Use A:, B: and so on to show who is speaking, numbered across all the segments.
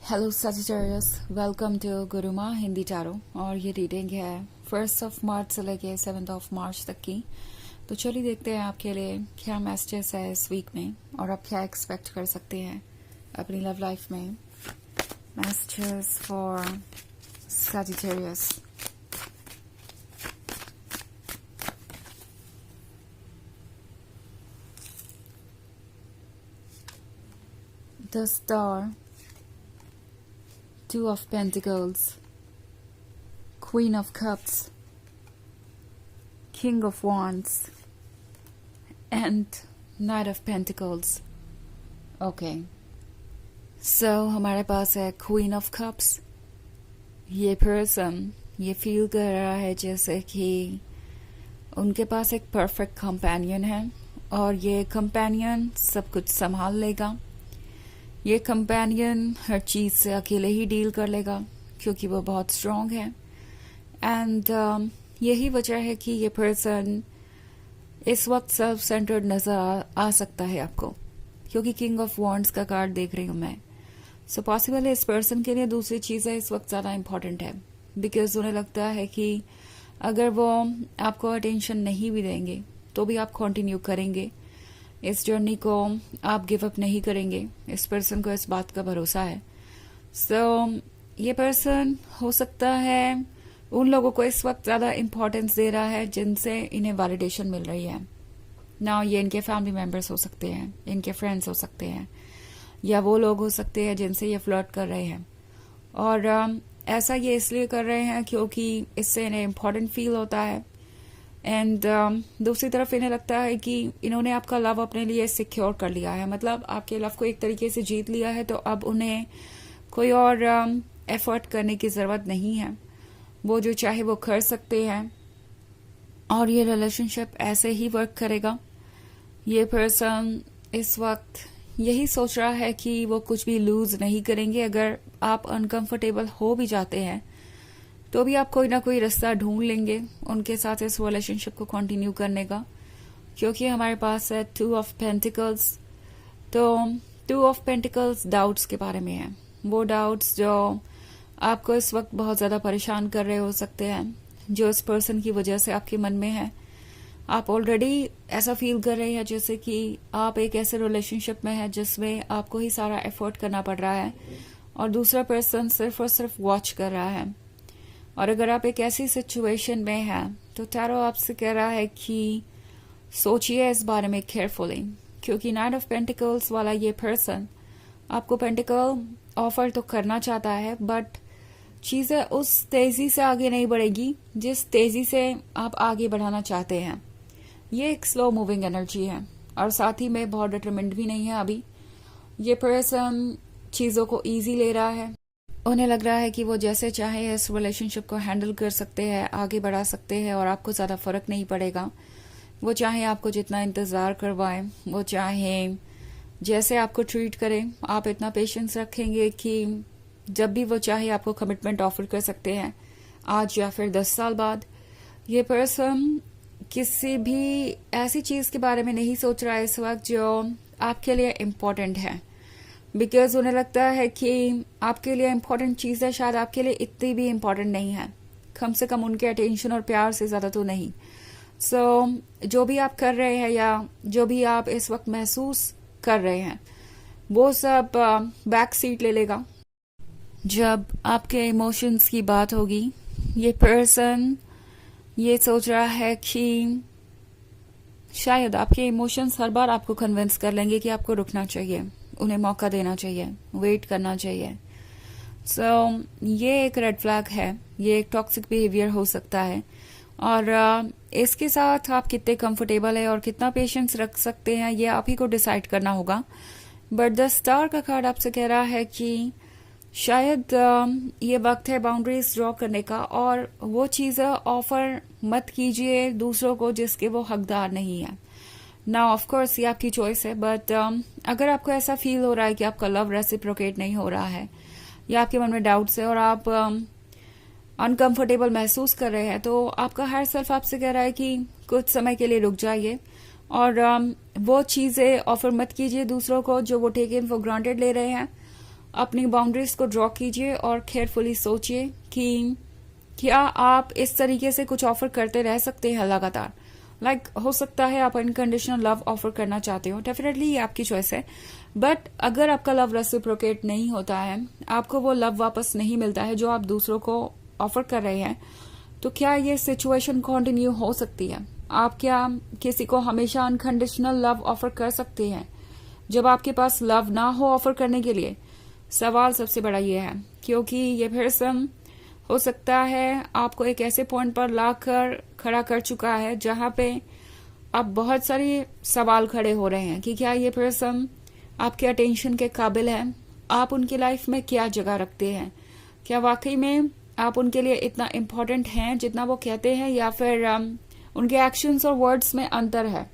A: Hello Sagittarius, welcome to Guruma Hindi tarot. और ये reading है 1 मार्च से लेके 7 मार्च तक की। तो चलिए देखते हैं आपके लिए क्या मैसेजेस है इस वीक में और आप क्या एक्सपेक्ट कर सकते हैं अपनी लव लाइफ में। Messages for Sagittarius. The star, Two of Pentacles, Queen of Cups, King of Wands, and Knight of Pentacles. Okay. So हमारे पास है Queen of Cups. ये पर्सन ये फील कर रहा है जैसे कि उनके पास एक परफेक्ट कंपेनियन है और ये कंपेनियन सब कुछ संभाल लेगा। ये कंपेनियन हर चीज़ से अकेले ही डील कर लेगा क्योंकि वो बहुत स्ट्रांग है। एंड यही वजह है कि ये पर्सन इस वक्त सेल्फ सेंटर्ड नज़र आ सकता है आपको, क्योंकि किंग ऑफ वॉन्ड्स का कार्ड देख रही हूँ मैं। सो पॉसिबल है इस पर्सन के लिए दूसरी चीज़ें इस वक्त ज़्यादा इंपॉर्टेंट है, बिकॉज उन्हें लगता है कि अगर वो आपको अटेंशन नहीं भी देंगे तो भी आप कंटिन्यू करेंगे इस जर्नी को, आप गिव अप नहीं करेंगे। इस पर्सन को इस बात का भरोसा है। सो ये पर्सन हो सकता है उन लोगों को इस वक्त ज़्यादा इम्पोर्टेंस दे रहा है जिनसे इन्हें वैलिडेशन मिल रही है ना। ये इनके फैमिली मेंबर्स हो सकते हैं, इनके फ्रेंड्स हो सकते हैं, या वो लोग हो सकते हैं जिनसे ये फ्लर्ट कर रहे हैं। और ऐसा ये इसलिए कर रहे हैं क्योंकि इससे इन्हें इम्पोर्टेंट फील होता है। एंड दूसरी तरफ इन्हें लगता है कि इन्होंने आपका लव अपने लिए सिक्योर कर लिया है, मतलब आपके लव को एक तरीके से जीत लिया है। तो अब उन्हें कोई और एफर्ट करने की ज़रूरत नहीं है, वो जो चाहे वो कर सकते हैं और ये रिलेशनशिप ऐसे ही वर्क करेगा। ये पर्सन इस वक्त यही सोच रहा है कि वो कुछ भी लूज नहीं करेंगे। अगर आप अनकंफर्टेबल हो भी जाते हैं तो भी आप कोई ना कोई रास्ता ढूंढ लेंगे उनके साथ इस रिलेशनशिप को कंटिन्यू करने का, क्योंकि हमारे पास है 2 ऑफ पेंटिकल्स। तो 2 ऑफ पेंटिकल्स डाउट्स के बारे में है, वो डाउट्स जो आपको इस वक्त बहुत ज़्यादा परेशान कर रहे हो सकते हैं, जो इस पर्सन की वजह से आपके मन में है। आप ऑलरेडी ऐसा फील कर रहे हैं जैसे कि आप एक ऐसे रिलेशनशिप में है जिसमें आपको ही सारा एफर्ट करना पड़ रहा है और दूसरा पर्सन सिर्फ और सिर्फ वॉच कर रहा है। और अगर आप एक ऐसी सिचुएशन में हैं तो टैरो आपसे कह रहा है कि सोचिए इस बारे में केयरफुली, क्योंकि नाइट ऑफ पेंटिकल्स वाला ये पर्सन आपको पेंटिकल ऑफर तो करना चाहता है, बट चीज़ें उस तेज़ी से आगे नहीं बढ़ेगी जिस तेज़ी से आप आगे बढ़ाना चाहते हैं। ये एक स्लो मूविंग एनर्जी है और साथ ही में बहुत डिटरमिन्ड भी नहीं है। अभी ये पर्सन चीज़ों को ईजी ले रहा है। उन्हें लग रहा है कि वो जैसे चाहे इस रिलेशनशिप को हैंडल कर सकते हैं, आगे बढ़ा सकते हैं और आपको ज़्यादा फर्क नहीं पड़ेगा। वो चाहे आपको जितना इंतज़ार करवाएं, वो चाहे जैसे आपको ट्रीट करें, आप इतना पेशेंस रखेंगे कि जब भी वो चाहे आपको कमिटमेंट ऑफर कर सकते हैं, आज या फिर 10 साल बाद। ये पर्सन किसी भी ऐसी चीज़ के बारे में नहीं सोच रहा है इस वक्त जो आपके लिए इम्पोर्टेंट है, बिकॉज उन्हें लगता है कि आपके लिए इम्पोर्टेंट चीज़ है शायद आपके लिए इतनी भी इम्पोर्टेंट नहीं है, कम से कम उनके अटेंशन और प्यार से ज़्यादा तो नहीं। सो जो भी आप कर रहे हैं या जो भी आप इस वक्त महसूस कर रहे हैं वो सब बैक सीट ले लेगा जब आपके इमोशंस की बात होगी। ये पर्सन ये सोच रहा है कि शायद आपके इमोशंस हर बार आपको कन्विंस कर लेंगे कि आपको रुकना चाहिए, उन्हें मौका देना चाहिए, वेट करना चाहिए। सो ये एक रेड फ्लैग है, ये एक टॉक्सिक बिहेवियर हो सकता है और इसके साथ आप कितने कंफर्टेबल है और कितना पेशेंस रख सकते हैं ये आप ही को डिसाइड करना होगा। बट द स्टार का कार्ड आपसे कह रहा है कि शायद ये वक्त है बाउंड्रीज ड्रॉ करने का और वो चीज़ें ऑफर मत कीजिए दूसरों को जिसके वो हकदार नहीं है ना। ऑफ कोर्स ये आपकी चॉइस है, बट अगर आपको ऐसा फील हो रहा है कि आपका लव रेसिप्रोकेट नहीं हो रहा है या आपके मन में डाउट्स है और आप अनकंफर्टेबल महसूस कर रहे हैं, तो आपका हायर सेल्फ आपसे कह रहा है कि कुछ समय के लिए रुक जाइए और वो चीज़ें ऑफर मत कीजिए दूसरों को जो वो टेकन फॉर ग्रांटेड ले रहे हैं। अपनी बाउंड्रीज को ड्रॉ कीजिए और केयरफुली सोचिए कि क्या आप इस तरीके से कुछ ऑफर करते रह सकते हैं लगातार। हो सकता है आप अनकंडीशनल लव ऑफर करना चाहते हो, डेफिनेटली ये आपकी चॉइस है, बट अगर आपका लव रेसिप्रोकेट नहीं होता है, आपको वो लव वापस नहीं मिलता है जो आप दूसरों को ऑफर कर रहे हैं, तो क्या ये सिचुएशन कंटिन्यू हो सकती है? आप क्या किसी को हमेशा अनकंडीशनल लव ऑफर कर सकते हैं जब आपके पास लव ना हो ऑफर करने के लिए? सवाल सबसे बड़ा ये है, क्योंकि ये पर्सन हो सकता है आपको एक ऐसे पॉइंट पर लाकर खड़ा कर चुका है जहां पे अब बहुत सारे सवाल खड़े हो रहे हैं कि क्या ये पर्सन आपके अटेंशन के काबिल है, आप उनकी लाइफ में क्या जगह रखते हैं, क्या वाकई में आप उनके लिए इतना इम्पोर्टेंट हैं जितना वो कहते हैं, या फिर उनके एक्शंस और वर्ड्स में अंतर है।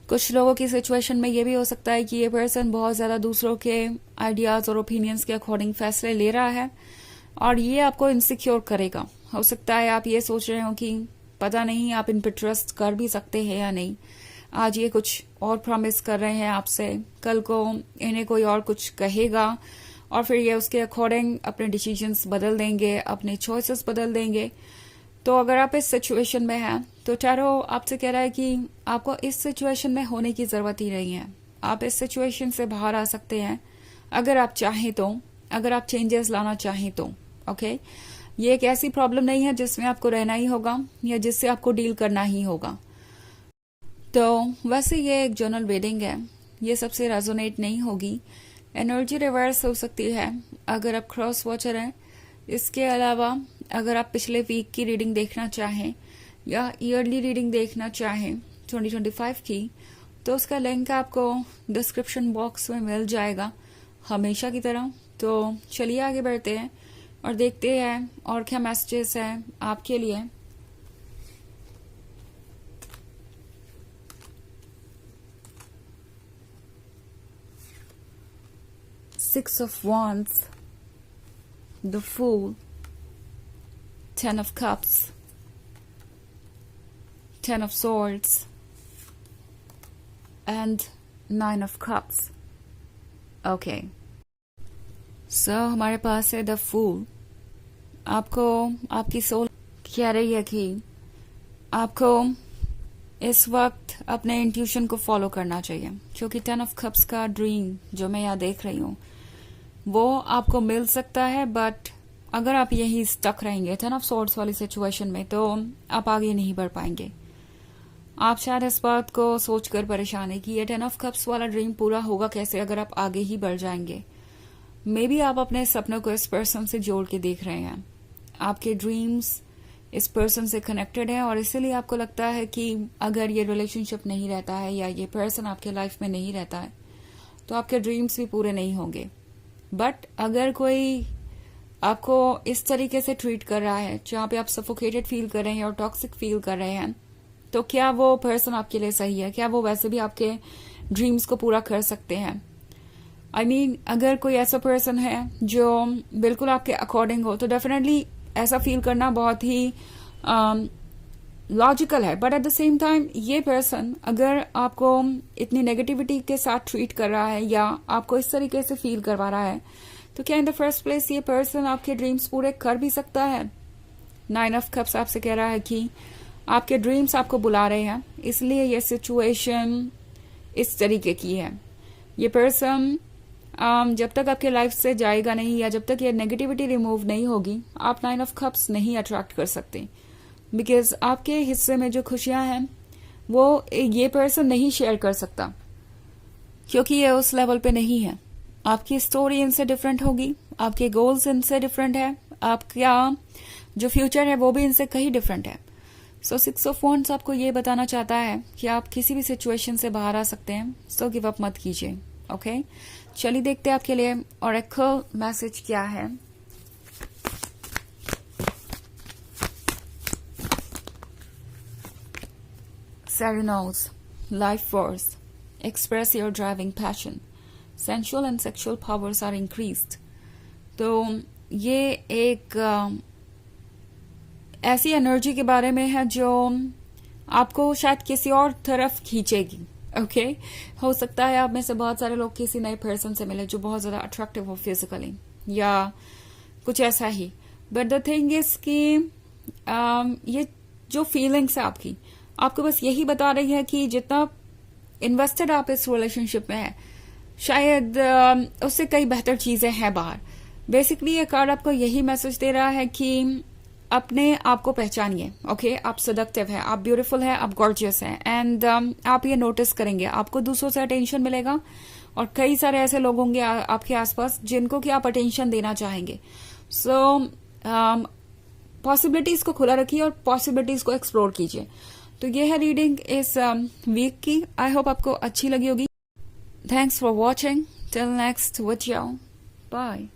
A: कुछ लोगों की सिचुएशन में ये भी हो सकता है कि ये पर्सन बहुत ज्यादा दूसरों के आइडियाज और ओपिनियंस के अकॉर्डिंग फैसले ले रहा है और ये आपको इनसिक्योर करेगा। हो सकता है आप ये सोच रहे हो कि पता नहीं आप इन पर ट्रस्ट कर भी सकते हैं या नहीं। आज ये कुछ और प्रॉमिस कर रहे हैं आपसे, कल को इन्हें कोई और कुछ कहेगा और फिर ये उसके अकॉर्डिंग अपने डिसीजंस बदल देंगे, अपने चॉइसेस बदल देंगे। तो अगर आप इस सिचुएशन में हैं तो टैरो आपसे कह रहा है कि आपको इस सिचुएशन में होने की जरूरत ही नहीं है। आप इस सिचुएशन से बाहर आ सकते हैं अगर आप चाहें तो, अगर आप चेंजेस लाना चाहें तो। ओके, ये एक ऐसी प्रॉब्लम नहीं है जिसमें आपको रहना ही होगा या जिससे आपको डील करना ही होगा। तो वैसे ये एक जनरल रीडिंग है, ये सबसे रेजोनेट नहीं होगी। एनर्जी रिवर्स हो सकती है अगर आप क्रॉस वॉचर हैं। इसके अलावा अगर आप पिछले वीक की रीडिंग देखना चाहें या ईयरली रीडिंग देखना चाहें 2025 की, तो उसका लिंक आपको डिस्क्रिप्शन बॉक्स में मिल जाएगा हमेशा की तरह। तो चलिए आगे बढ़ते हैं और देखते हैं और क्या मैसेजेस हैं आपके लिए। Six of Wands, the Fool, Ten of Cups, Ten of Swords, and Nine of Cups. Okay. So हमारे पास है द फूल। आपको आपकी सोल कह रही है कि आपको इस वक्त अपने इंट्यूशन को फॉलो करना चाहिए, क्योंकि 10 ऑफ कप्स का ड्रीम जो मैं यहाँ देख रही हूँ वो आपको मिल सकता है, बट अगर आप यही स्टक रहेंगे 10 ऑफ सॉर्ड्स वाली सिचुएशन में तो आप आगे नहीं बढ़ पाएंगे। आप शायद इस बात को सोचकर परेशान है कि ये 10 ऑफ कप्स वाला ड्रीम पूरा होगा कैसे अगर आप आगे ही बढ़ जाएंगे। मे बी आप अपने सपनों को इस पर्सन से जोड़ के देख रहे हैं, आपके ड्रीम्स इस पर्सन से कनेक्टेड है और इसीलिए आपको लगता है कि अगर ये रिलेशनशिप नहीं रहता है या ये पर्सन आपके लाइफ में नहीं रहता है तो आपके ड्रीम्स भी पूरे नहीं होंगे। बट अगर कोई आपको इस तरीके से ट्रीट कर रहा है जहां पे आप सफोकेटेड फील कर रहे हैं और टॉक्सिक फील कर रहे हैं, तो क्या वो पर्सन आपके लिए सही है? क्या वो वैसे भी आपके ड्रीम्स को पूरा कर सकते हैं? आई मीन अगर कोई ऐसा पर्सन है जो बिल्कुल आपके अकॉर्डिंग हो तो डेफिनेटली ऐसा फील करना बहुत ही लॉजिकल है। But at the same time ये पर्सन अगर आपको इतनी नेगेटिविटी के साथ ट्रीट कर रहा है या आपको इस तरीके से फील करवा रहा है, तो क्या इन द फर्स्ट प्लेस ये पर्सन आपके ड्रीम्स पूरे कर भी सकता है? 9 ऑफ कप्स आपसे कह रहा है कि आपके ड्रीम्स आपको बुला रहे हैं, इसलिए ये सिचुएशन इस तरीके की है। ये पर्सन जब तक आपके लाइफ से जाएगा नहीं या जब तक ये नेगेटिविटी रिमूव नहीं होगी, आप 9 ऑफ कप्स नहीं अट्रैक्ट कर सकते, बिकॉज आपके हिस्से में जो खुशियां हैं वो ये पर्सन नहीं शेयर कर सकता, क्योंकि ये उस लेवल पे नहीं है। आपकी स्टोरी इनसे डिफरेंट होगी, आपके गोल्स इनसे डिफरेंट है, आपका जो फ्यूचर है वो भी इनसे कहीं डिफरेंट है। सो 6 ऑफ वॉन्ड्स आपको ये बताना चाहता है कि आप किसी भी सिचुएशन से बाहर आ सकते हैं, सो गिव अप मत कीजिए। ओके, चलिए देखते हैं आपके लिए ऑरेकल मैसेज क्या है। Serenos, life force, express your driving passion, sensual and sexual powers are increased। तो ये एक ऐसी एनर्जी के बारे में है जो आपको शायद किसी और तरफ खींचेगी। ओके हो सकता है आप में से बहुत सारे लोग किसी नए पर्सन से मिले जो बहुत ज्यादा अट्रैक्टिव हो फिजिकली या कुछ ऐसा ही, बट द थिंग इज कि ये जो फीलिंग्स है आपकी, आपको बस यही बता रही है कि जितना इन्वेस्टेड आप इस रिलेशनशिप में है, शायद उससे कई बेहतर चीजें हैं बाहर। बेसिकली ये कार्ड आपको यही मैसेज दे रहा है कि अपने आप को पहचानिए। ओके आप सेडक्टिव है, आप ब्यूटीफुल है, आप गॉर्जियस है, एंड आप ये नोटिस करेंगे, आपको दूसरों से अटेंशन मिलेगा और कई सारे ऐसे लोग होंगे आपके आसपास जिनको कि आप अटेंशन देना चाहेंगे। सो पॉसिबिलिटीज को खुला रखिए और पॉसिबिलिटीज को एक्सप्लोर कीजिए। तो ये है रीडिंग इस वीक की। आई होप आपको अच्छी लगी होगी। Thanks for watching. Till next with you, bye.